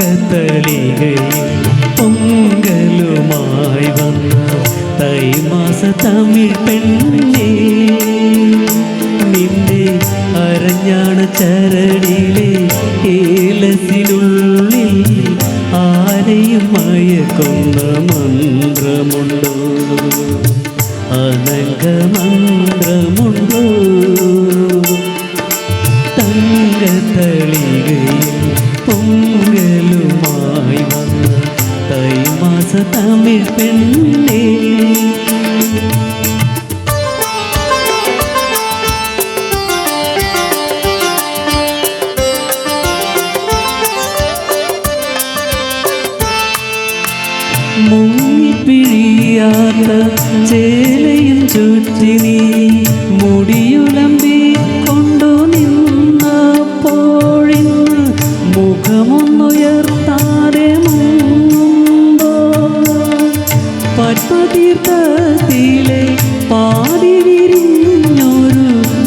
തങ്കത്തളികയിൽ പൊങ്കലുമായി വന്ന തൈമാസ തമിഴ് പെണ്ണേ, നിന്റെ അരഞ്ഞാണ ചരടിലെ ഏലസിനുള്ളിൽ ആരെയും മയക്കുന്ന മന്ത്രമുണ്ടോ, അനങ്കമന്ത്രമുണ്ടോ? തങ്കത്തളികയിൽ പൊങ്കലുമായി വന്ന തൈമാസ തമിഴ് പെണ്ണേ. മുങ്ങിപ്പിഴിയാത്ത ചേലയും ചുറ്റി നീ മുടിയുലമ്പി കൊണ്ടു നിന്നപ്പോഴിന്ന് മുഖമൊന്നുയർത്താതെ മുങ്ങുമ്പോ പത്മതീർത്ഥത്തിലെ പാതി വിരിഞ്ഞൊരു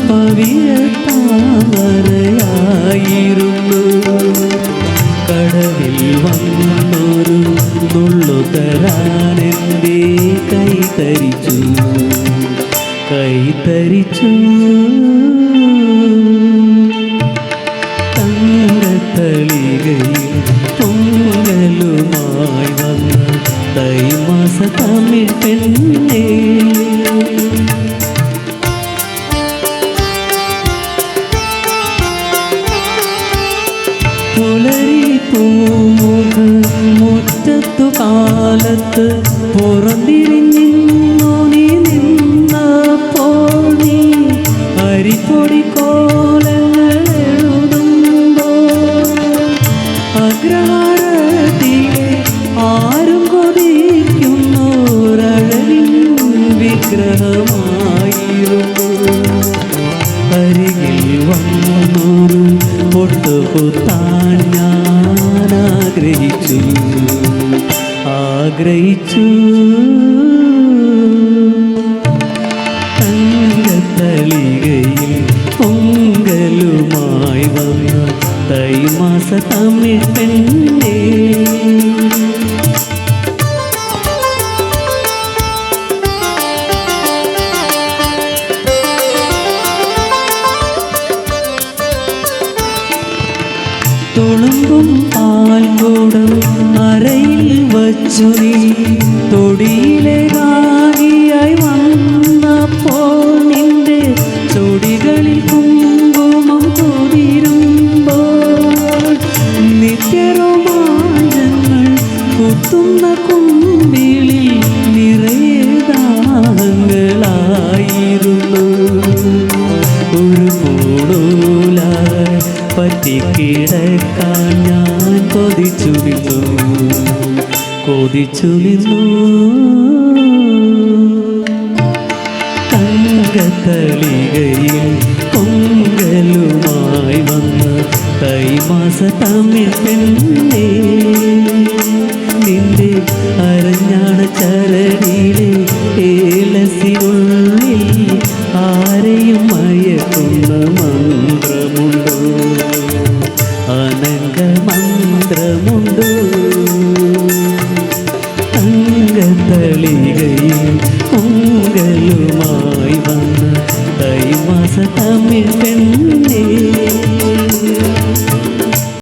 പവിഴത്താമരയായിരുന്നു. കടവിൽ വന്നൊരു നുള്ളു തരാനെന്തേ കൈതരിച്ചു, കൈതരിച്ചു. തങ്കത്തളികയിൽ പൊങ്കലുമായി വന്ന തൈമാസ തമിഴ് പെണ്ണേ. പുലരി പൂമുഖ മുറ്റത്തു കാലത്ത് പുറന്തിരിഞ്ഞു നീ നിന്നപ്പോൾ നീ അരിപ്പൊടി കോലങ്ങൾ എഴുതുമ്പോൾ അഗ്രഹാരത്തിലെ ആരും കൊതിക്കുന്നോരഴകിൻ വിഗ്രഹമായിരുന്നു. അരികിൽ വന്നൊരു പൊട്ടുകുത്താൻ ഞാൻ ആഗ്രഹിച്ചു, ആഗ്രഹിച്ചു. തങ്കത്തളികയിൽ പൊങ്കലുമായി വന്ന തൈമാസ തമിഴ് പെണ്ണേ. തുളുമ്പും പാൽക്കൂടം അരയിൽ വച്ചു നീ തൊടിയിലെ കാകിയായി വന്നപ്പോൾ നിന്റെ ചൊടികളിൽ കുങ്കുമം കൊതിരുമ്പോൾ നിത്യരോമാഞ്ചങ്ങൾ കുത്തുന്ന കുമ്പിളിൽ നിറയെ ദാഹങ്ങളായിരുന്നു. ഒരു കൂടൂലായി പറ്റിക്കിടക്കാൻ ഞാൻ കൊതിച്ചു നിന്നു, കൊതിച്ചു നിന്നു. തങ്കത്തളികയിൽ പൊങ്കലുമായി വന്ന തൈമാസ തമിഴ് പെണ്ണേ, നിന്റെ അരഞ്ഞാണ ചരടിലെ ഏലസിനുള്ളിൽ ആരെയും മയക്കുന്ന മന്ത്രമുണ്ടോ, അനങ്കമന്ത്രമുണ്ടോ? തങ്കത്തളികയിൽ പൊങ്കലുമായി വന്ന തൈമാസ തമിഴ് പെണ്ണേ.